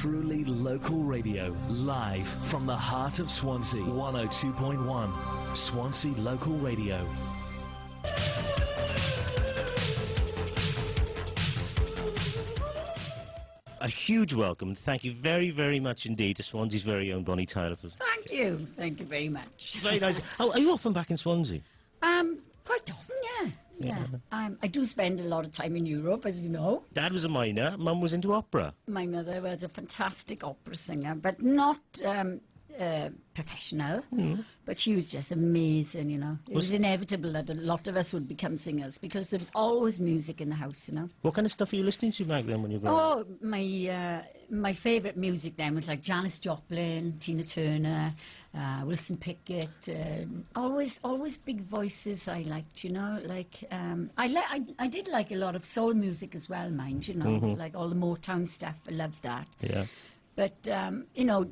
Truly local radio, live from the heart of Swansea. 102.1 Swansea Local Radio. A huge welcome. Thank you very, very much indeed to Swansea's very own Bonnie Tyler. Thank you. Thank you very much. Very nice. Oh, are you often back in Swansea? Quite often, yeah. I do spend a lot of time in Europe, as you know. Dad was a miner. Mum was into opera. My mother was a fantastic opera singer, but not professional. But she was just amazing, you know. It was inevitable that a lot of us would become singers because there was always music in the house, you know. What kind of stuff were you listening to back then when you were growing up? Oh, my favourite music then was like Janis Joplin, Tina Turner, Wilson Pickett. Always big voices I liked, you know. Like I did like a lot of soul music as well, mind you know, like all the Motown stuff. I loved that. Yeah. But, you know,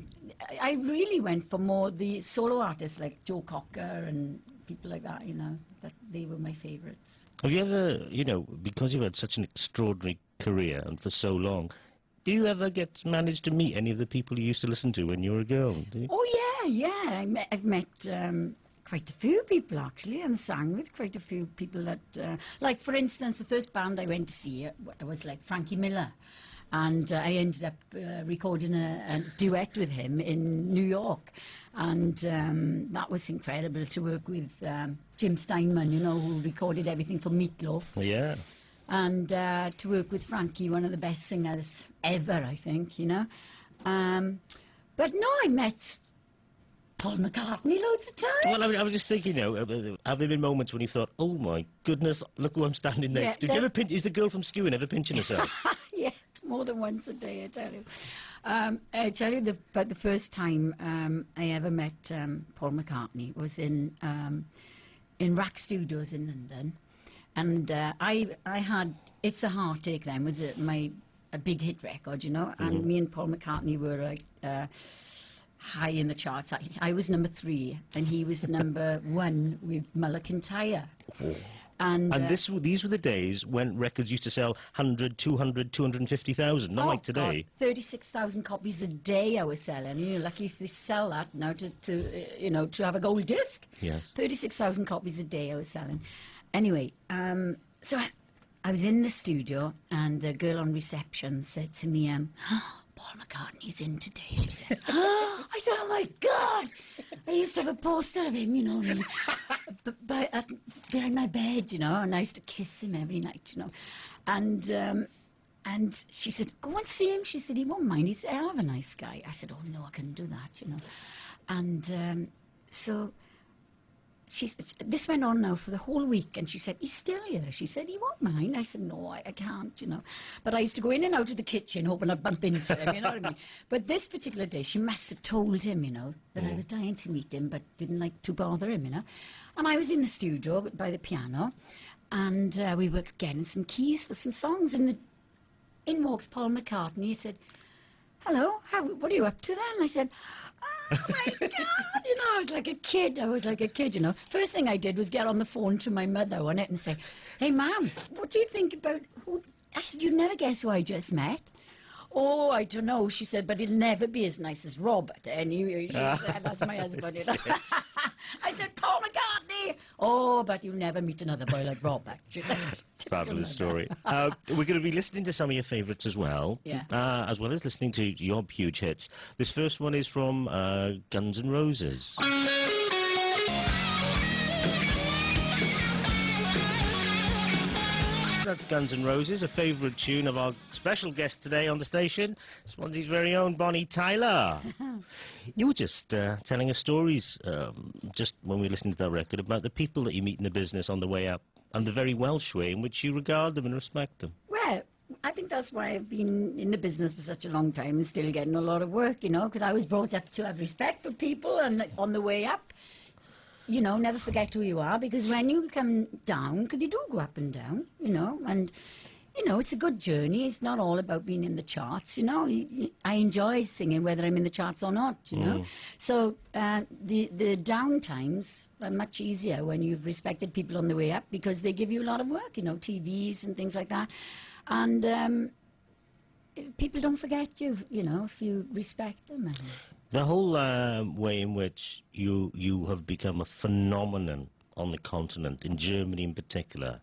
I really went for more the solo artists like Joe Cocker and people like that, you know, that they were my favourites. Have you ever, you know, because you've had such an extraordinary career and for so long, do you ever manage to meet any of the people you used to listen to when you were a girl? Oh, yeah. I've met quite a few people, actually, and sang with quite a few people that, like, for instance, the first band I went to see was like Frankie Miller. And I ended up recording a duet with him in New York. And that was incredible to work with Jim Steinman, you know, who recorded everything for Meatloaf. Yeah. And to work with Frankie, one of the best singers ever, I think, you know. But no, I met Paul McCartney loads of times. Well, I was just thinking, you know, have there been moments when you thought, oh my goodness, look who I'm standing next to? Is the girl from Skewen ever pinching herself? Yeah. More than once a day, I tell you. I tell you about the first time I ever met Paul McCartney was in Rack Studios in London, and I had It's a Heartache then was a big hit record, you know, and me and Paul McCartney were high in the charts. I was number 3 and he was number 1 with Muller Kintyre. And these were the days when records used to sell 100, 200, 250,000, not like today. God, 36,000 copies a day I was selling. You know, lucky if they sell that now to have a gold disc. Yes. 36,000 copies a day I was selling. Anyway, so I was in the studio and the girl on reception said to me, Paul McCartney's in today, she said. I said, oh my God! I used to have a poster of him, you know, behind my bed, you know, and I used to kiss him every night, you know. And she said, go and see him. She said, he won't mind. He's a hell of a nice guy. I said, oh no, I couldn't do that, you know. And so this went on now for the whole week, and she said, he's still here. She said, he won't mind. I said, no, I can't, you know. But I used to go in and out of the kitchen hoping I'd bump into him, you know what I mean? But this particular day, she must have told him, you know, that I was dying to meet him, but didn't like to bother him, you know. And I was in the studio by the piano, and we were getting some keys for some songs, and in walks Paul McCartney. He said, hello, what are you up to then? I said, oh my God, you know, I was like a kid, you know. First thing I did was get on the phone to my mother on it and say, hey, Mum, what do you think about who? I said, you'd never guess who I just met. Oh, I don't know, she said, but it'll never be as nice as Robert. And she said, that's my husband, you know. I said, Paul McCartney. Oh, but you'll never meet another boy like Robert. Fabulous story. We're going to be listening to some of your favourites as well, as well as listening to your huge hits. This first one is from Guns N' Roses. That's Guns N' Roses, a favourite tune of our special guest today on the station, Swansea's very own Bonnie Tyler. You were just telling us stories, just when we listened to that record, about the people that you meet in the business on the way up, and the very Welsh way in which you regard them and respect them. Well, I think that's why I've been in the business for such a long time and still getting a lot of work, you know, because I was brought up to have respect for people, and on the way up, you know, never forget who you are, because when you come down, because you do go up and down, you know, and, you know, it's a good journey. It's not all about being in the charts, you know. I enjoy singing whether I'm in the charts or not, you know. So the down times are much easier when you've respected people on the way up, because they give you a lot of work, you know, TVs and things like that. And people don't forget you, you know, if you respect them. And The whole way in which you have become a phenomenon on the continent, in Germany in particular.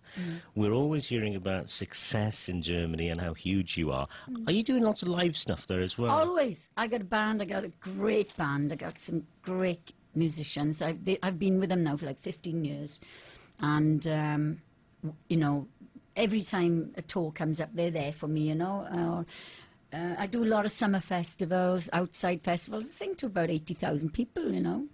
We're always hearing about success in Germany and how huge you are. Are you doing lots of live stuff there as well? always. I got a band. I got a great band. I got some great musicians. I've been with them now for like 15 years. And, you know, every time a tour comes up, they're there for me, you know. I do a lot of summer festivals, outside festivals. I sing to about 80,000 people, you know.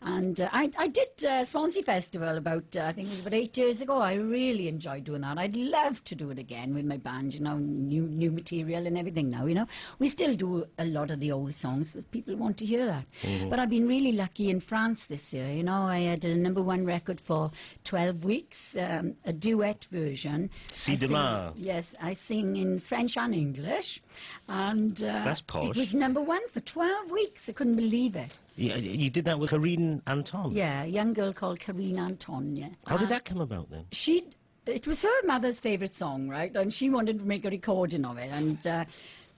And I did Swansea Festival about, I think it was about 8 years ago. I really enjoyed doing that. I'd love to do it again with my band, you know, new material and everything now, you know. We still do a lot of the old songs, but people want to hear that. But I've been really lucky in France this year, you know. I had a #1 record for 12 weeks, a duet version. Si demain. Yes, I sing in French and English. And That's posh. it was #1 for 12 weeks. I couldn't believe it. Yeah, you did that with Karine Anton? Yeah, a young girl called Karine Anton, yeah. How did that come about then? It was her mother's favourite song, right? And she wanted to make a recording of it.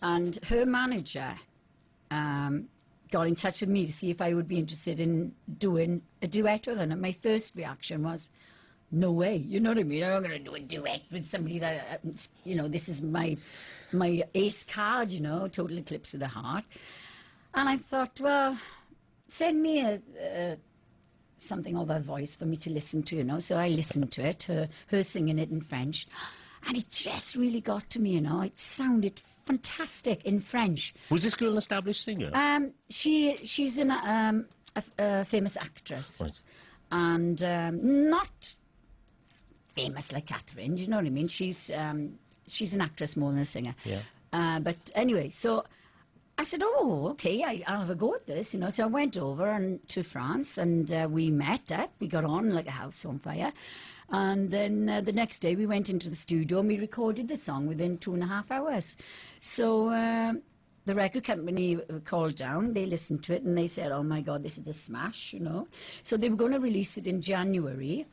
And her manager got in touch with me to see if I would be interested in doing a duet with her. And my first reaction was, no way, you know what I mean? I'm not going to do a duet with somebody that, you know, this is my ace card, you know, Total Eclipse of the Heart. And I thought, well, send me something of her voice for me to listen to, you know. So I listened to it, her singing it in French. And it just really got to me, you know. It sounded fantastic in French. Was this girl an established singer? She's a famous actress. Right. And not famous like Catherine, do you know what I mean? She's an actress more than a singer. Yeah. But anyway, so I said, oh, okay, I'll have a go at this, you know. So I went over to France, and we met up. We got on like a house on fire. And then the next day we went into the studio and we recorded the song within 2.5 hours. So the record company called down, they listened to it, and they said, oh my God, this is a smash, you know. So they were going to release it in January.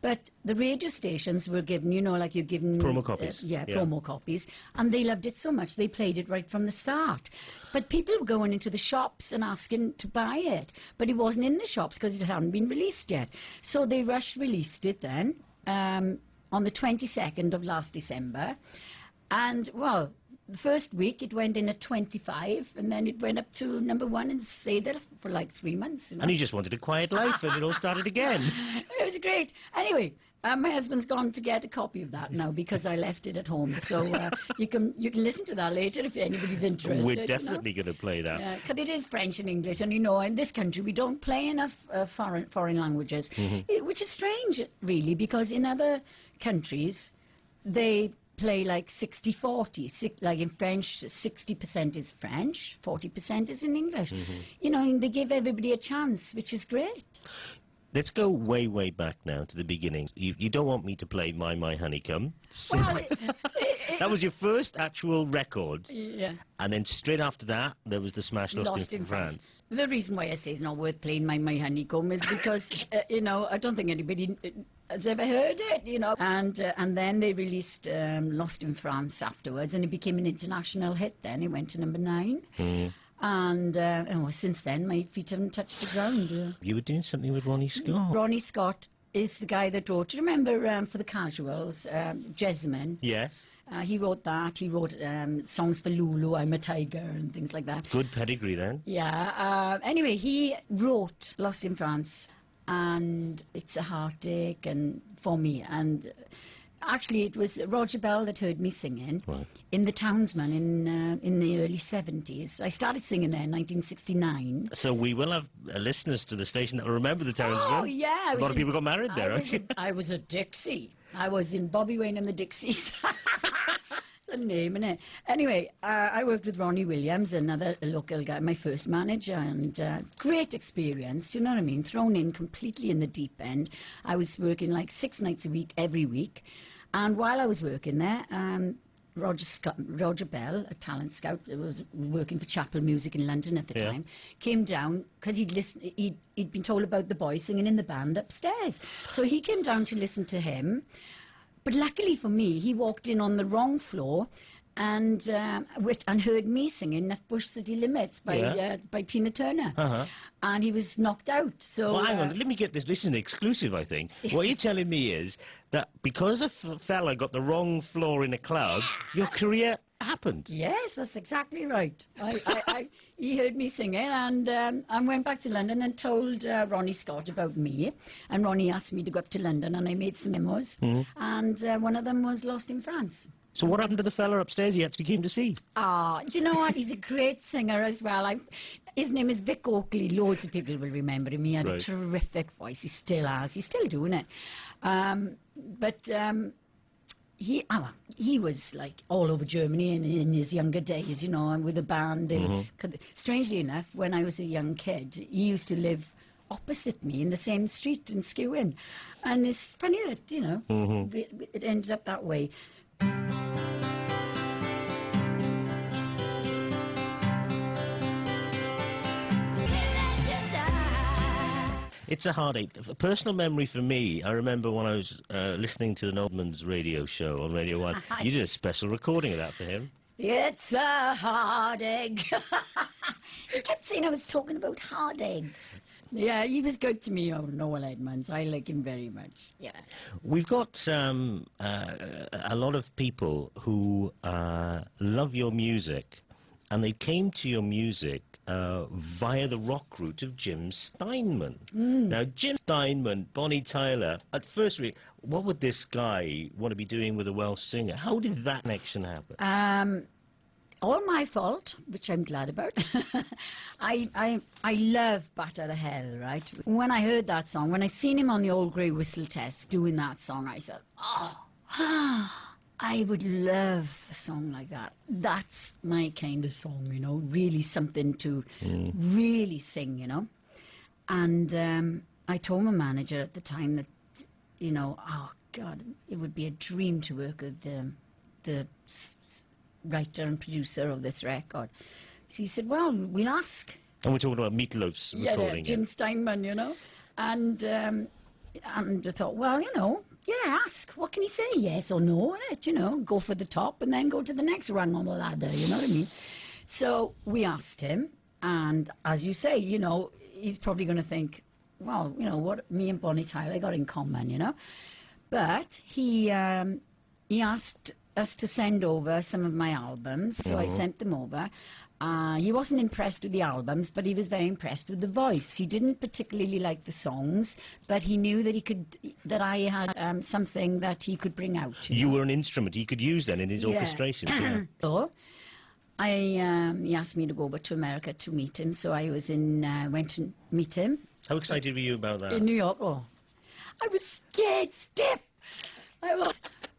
But the radio stations were given, you know, like you're given... Promo copies. Promo copies. And they loved it so much, they played it right from the start. But people were going into the shops and asking to buy it. But it wasn't in the shops because it hadn't been released yet. So they released it then on the 22nd of last December. And, well, the first week it went in at 25, and then it went up to #1 and stayed there for like 3 months. You know? And you just wanted a quiet life, and it all started again. It was great. Anyway, my husband's gone to get a copy of that now because I left it at home. So you can listen to that later if anybody's interested. We're definitely going to play that. Yeah, because it is French and English, and you know, in this country we don't play enough foreign languages, which is strange, really, because in other countries they play like 60-40. Like in French, 60% is French, 40% is in English. You know, and they give everybody a chance, which is great. Let's go way, way back now to the beginning. You don't want me to play My Honeycomb. Well, that was your first actual record. Yeah. And then straight after that, there was the smash Lost in France. The reason why I say it's not worth playing My Honeycomb is because, you know, I don't think anybody has ever heard it, you know. And then they released Lost in France afterwards, and it became an international hit then. It went to #9. And since then, my feet haven't touched the ground. You were doing something with Ronnie Scott. Ronnie Scott is the guy that wrote, do you remember For the Casuals, Jessamine? Yes. He wrote that. He wrote songs for Lulu, I'm a Tiger, and things like that. Good pedigree then. Yeah. Anyway, he wrote Lost in France, and it's a heartache and for me. And actually, it was Roger Bell that heard me singing in The Townsman in the early 70s. I started singing there in 1969. So we will have listeners to the station that will remember The Townsman. Oh, yeah. A lot of people got married there, I was a Dixie. I was in Bobby Wayne and the Dixies. The name, innit? Anyway, I worked with Ronnie Williams, another local guy, my first manager, and great experience, you know what I mean? Thrown in completely in the deep end. I was working like 6 nights a week, every week. And while I was working there, Roger Bell, a talent scout, was working for Chapel Music in London at the time, came down because he'd been told about the boy singing in the band upstairs. So he came down to listen to him. But luckily for me, he walked in on the wrong floor, and heard me singing Nutbush City Limits by Tina Turner. And he was knocked out. So well, hang on, let me get this. This is an exclusive, I think. What you're telling me is that because a fella got the wrong floor in a club, your career happened. Yes, that's exactly right. He heard me singing, and I went back to London and told Ronnie Scott about me. And Ronnie asked me to go up to London, and I made some memos. And one of them was Lost in France. So what happened to the fella upstairs you actually came to see? Ah, do you know what? He's a great singer as well. His name is Vic Oakley. Loads of people will remember him. He had a terrific voice. He still has. He's still doing it. He was like all over Germany in his younger days, you know, and with a band. Strangely enough, when I was a young kid, he used to live opposite me in the same street in Skewin. And it's funny that, you know, it ended up that way. It's a heartache. A personal memory for me, I remember when I was listening to the Nobleman's radio show on Radio 1, you did a special recording of that for him. It's a heartache. He kept saying I was talking about heartaches. Yeah, he was good to me, Noel Edmonds. I like him very much. Yeah. We've got a lot of people who love your music, and they came to your music via the rock route of Jim Steinman. Now, Jim Steinman, Bonnie Tyler, at first, what would this guy want to be doing with a Welsh singer? How did that connection happen? All my fault, which I'm glad about. I love Batter the Hell, right? When I heard that song, when I seen him on the Old Grey Whistle Test doing that song, I said, oh, I would love a song like that. That's my kind of song, you know, really something to really sing, you know. And I told my manager at the time that, you know, oh, God, it would be a dream to work with the writer and producer of this record. So he said, well, we'll ask. And we're talking about Meatloaf's recording. Yeah, Jim Steinman, you know. And I thought, well, you know, yeah, ask. What can he say? Yes or no? You know, go for the top and then go to the next rung on the ladder, you know what I mean? So we asked him, and as you say, you know, he's probably going to think, well, you know, what me and Bonnie Tyler got in common, you know? But he asked us to send over some of my albums, so I sent them over. He wasn't impressed with the albums, but he was very impressed with the voice. He didn't particularly like the songs, but he knew that I had something that he could bring out. You were an instrument he could use then in his orchestration. Yeah. So he asked me to go over to America to meet him, so I went to meet him. How excited were you about that? In New York. Oh, I was scared stiff. I was.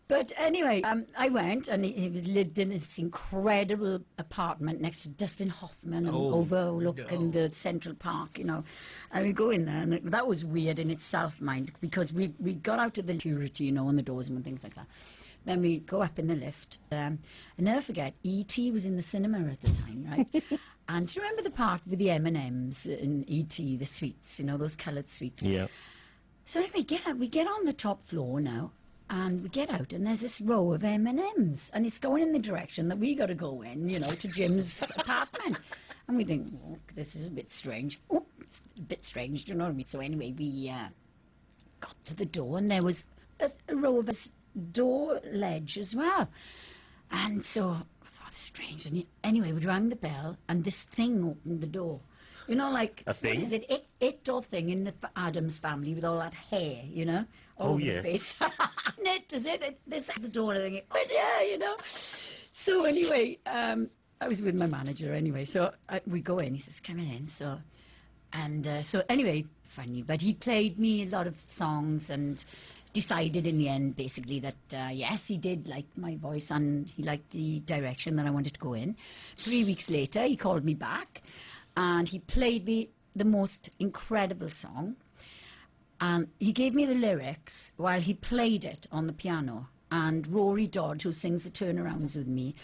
But anyway, I went, and he lived in this incredible apartment next to Dustin Hoffman and overlooking the Central Park, you know. And we go in there, and that was weird in itself, mind, because we got out of the security, you know, on the doors and things like that. Then we go up in the lift. I'll never forget, E.T. was in the cinema at the time, right? And do you remember the part with the M&Ms in E.T., the sweets, you know, those coloured sweets? Yeah. So anyway, we get on the top floor now. And we get out, and there's this row of M&Ms, and it's going in the direction that we got to go in, you know, to Jim's apartment. And we think, oh, this is a bit strange. Oh, it's a bit strange, do you know what I mean? So anyway, we got to the door, and there was a row of door ledge as well. And so I thought, strange. And anyway, we rang the bell, and this thing opened the door. You know, like, a thing? What is it? It or thing in the Addams Family with all that hair, you know? All over the face. Knit, is it? This is the door, and I'm thinking, oh, yeah, you know? So anyway, I was with my manager anyway, so we go in. He says, come in. So anyway, funny, but he played me a lot of songs and decided in the end, basically, that, yes, he did like my voice and he liked the direction that I wanted to go in. 3 weeks later, he called me back. And he played me the most incredible song. And he gave me the lyrics while he played it on the piano. And Rory Dodd, who sings the turnarounds with me,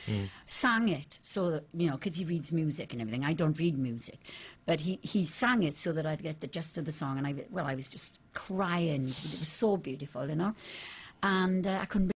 sang it. So that, you know, because he reads music and everything. I don't read music. But he sang it so that I'd get the gist of the song. And I was just crying. It was so beautiful, you know. And I couldn't